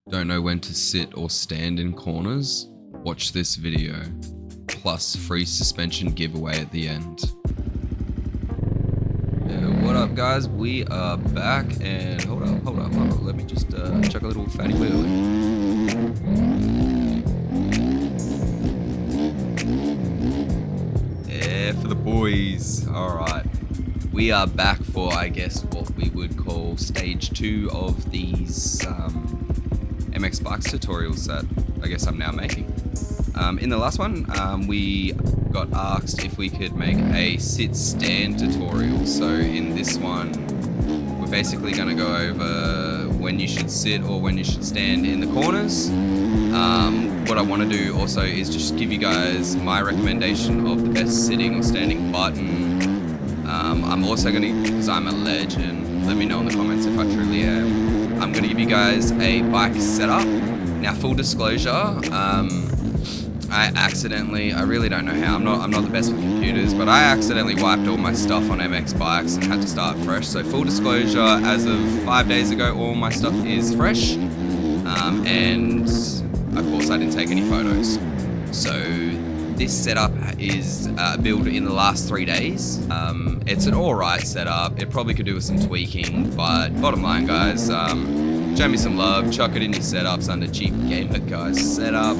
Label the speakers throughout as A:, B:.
A: Don't know when to sit or stand in corners? Watch this video, plus free suspension giveaway at the end. What up guys, we are back and hold up, let me just chuck a little fatty wheel. Yeah, for the boys. Alright, we are back for, I guess, what we would call stage 2 of these MX Bikes tutorials that I guess I'm now making. In the last one, we got asked if we could make a sit-stand tutorial. So in this one, we're basically going to go over when you should sit or when you should stand in the corners. What I want to do also is just give you guys my recommendation of the best sitting or standing button. I'm also going to, because I'm a legend, let me know in the comments if I truly am. I'm going to give you guys a bike setup. Now, full disclosure, I really don't know how, I'm not the best with computers, but I accidentally wiped all my stuff on MX Bikes and had to start fresh. So full disclosure, as of 5 days ago, all my stuff is fresh. And of course I didn't take any photos. So this setup is built in the last 3 days. It's an alright setup. It probably could do with some tweaking, but bottom line guys, show me some love, chuck it in your setups under Cheap Gamer Guys setup.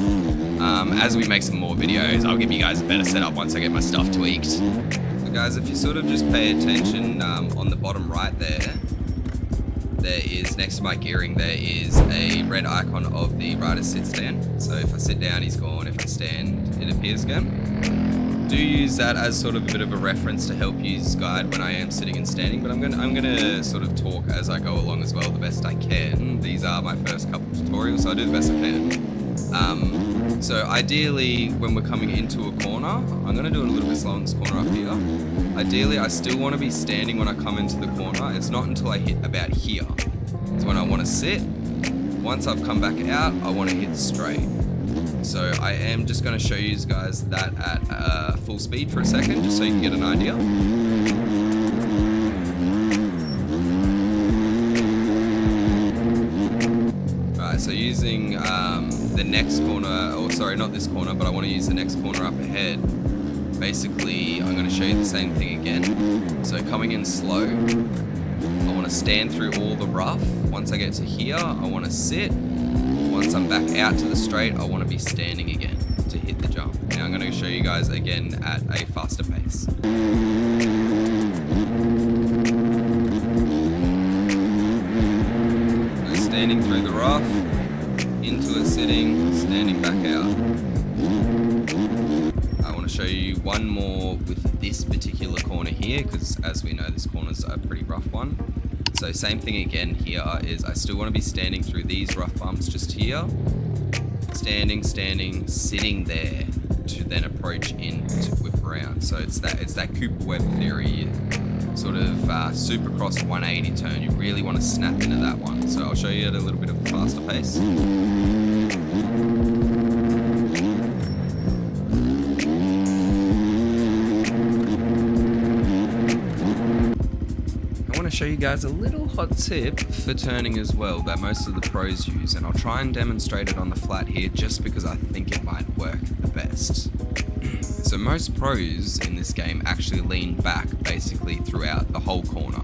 A: As we make some more videos, I'll give you guys a better setup once I get my stuff tweaked. So guys, if you sort of just pay attention, on the bottom right there is, next to my gearing, there is a red icon of the rider's sit stand. So if I sit down, he's gone. If I stand, it appears again. Do use that as sort of a bit of a reference to help you guide when I am sitting and standing, but I'm gonna sort of talk as I go along as well, the best I can. These are my first couple tutorials, so I do the best I can. So ideally, when we're coming into a corner, I'm gonna do it a little bit slow in this corner up here. Ideally, I still want to be standing when I come into the corner. It's not until I hit about here. It's when I want to sit. Once I've come back out, I want to hit straight. So I am just going to show you guys that at full speed for a second, just so you can get an idea. Alright, so using the next corner, or sorry, not this corner, but I want to use the next corner up ahead. Basically, I'm going to show you the same thing again. So coming in slow, I want to stand through all the rough. Once I get to here, I want to sit. Once I'm back out to the straight, I want to be standing again to hit the jump. Now I'm going to show you guys again at a faster pace. So standing through the rough, into it sitting, standing back out. Show you one more with this particular corner here, because as we know, this corner's a pretty rough one. So same thing again here is I still want to be standing through these rough bumps just here, standing, sitting there to then approach in to whip around. So it's that Cooper Webb theory, sort of supercross 180 turn. You really want to snap into that one. So I'll show you at a little bit of a faster pace. Show you guys a little hot tip for turning as well that most of the pros use, and I'll try and demonstrate it on the flat here just because I think it might work the best. So most pros in this game actually lean back basically throughout the whole corner,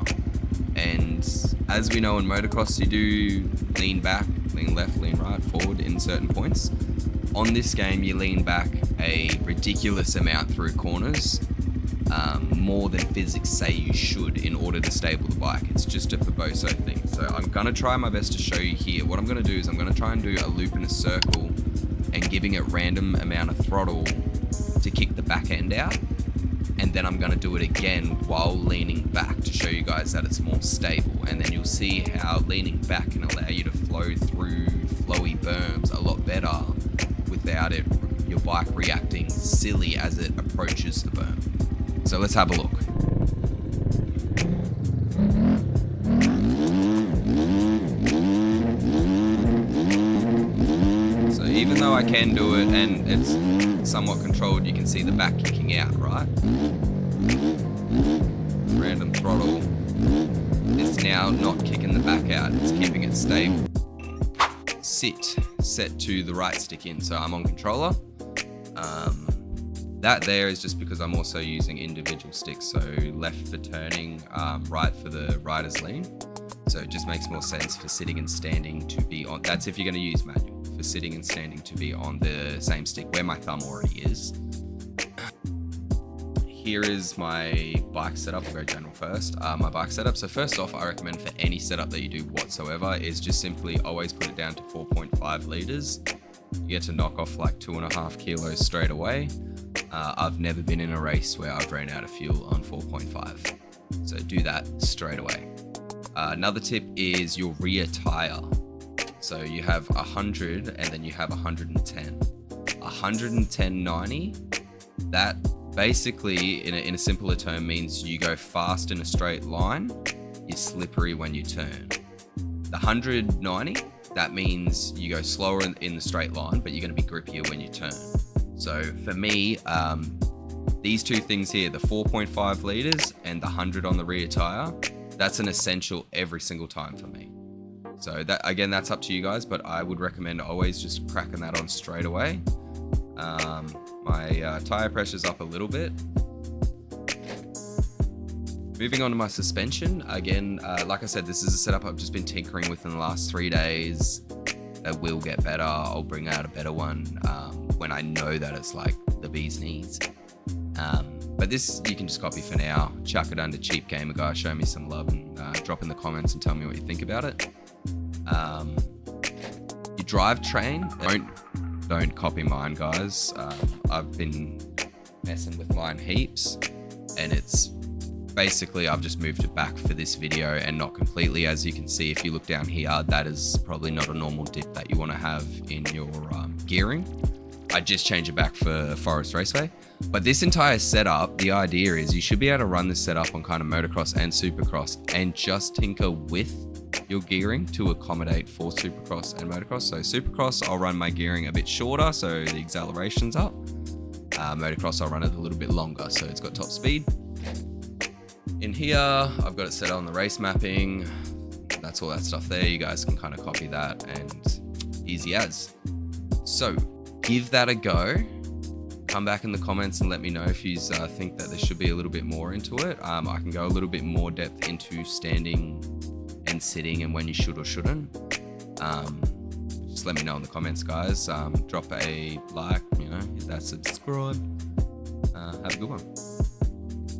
A: and as we know in motocross, you do lean back, lean left, lean right, forward in certain points. On this game you lean back a ridiculous amount through corners, more than physics say you should in order to stable the bike. It's just a verboso thing. So I'm going to try my best to show you here. What I'm going to do is I'm going to try and do a loop in a circle and giving it random amount of throttle to kick the back end out. And then I'm going to do it again while leaning back to show you guys that it's more stable. And then you'll see how leaning back can allow you to flow through flowy berms a lot better without your bike reacting silly as it approaches the berm. So let's have a look. So even though I can do it and it's somewhat controlled, you can see the back kicking out, right? Random throttle. It's now not kicking the back out, it's keeping it stable. sit set to the right stick in. So I'm on controller. That there is just because I'm also using individual sticks. So left for turning, right for the rider's lean. So it just makes more sense for sitting and standing to be on. That's if you're going to use manual. For sitting and standing to be on the same stick where my thumb already is. Here is my bike setup. We'll go general first. My bike setup. So first off, I recommend for any setup that you do whatsoever is just simply always put it down to 4.5 liters. You get to knock off like 2.5 kilos straight away. I've never been in a race where I've ran out of fuel on 4.5. So do that straight away. Another tip is your rear tire. So you have 100 and then you have 110. 110/90, that basically, in a simpler term, means you go fast in a straight line, you're slippery when you turn. The 190, that means you go slower in the straight line, but you're going to be grippier when you turn. So for me, these two things here, the 4.5 liters and the 100 on the rear tire, that's an essential every single time for me. So that, again, that's up to you guys, but I would recommend always just cracking that on straight away. My tire pressure's up a little bit. Moving on to my suspension. Again, like I said, this is a setup I've just been tinkering with in the last 3 days. That will get better. I'll bring out a better one when I know that it's like the bee's knees. But this you can just copy for now. Chuck it under Cheap Gamer Guy. Show me some love and drop in the comments and tell me what you think about it. Your drivetrain. Don't copy mine, guys. I've been messing with mine heaps, and it's basically I've just moved it back for this video and not completely. As you can see, if you look down here, that is probably not a normal dip that you want to have in your gearing. I just changed it back for Forest Raceway. But this entire setup, the idea is you should be able to run this setup on kind of motocross and supercross and just tinker with your gearing to accommodate for supercross and motocross. So supercross, I'll run my gearing a bit shorter so the acceleration's up. Motocross, I'll run it a little bit longer so it's got top speed. In here, I've got it set on the race mapping. That's all that stuff there. You guys can kind of copy that and easy as. So give that a go. Come back in the comments and let me know if you think that there should be a little bit more into it. I can go a little bit more depth into standing and sitting and when you should or shouldn't. Just let me know in the comments, guys. Drop a like, hit that subscribe. Have a good one.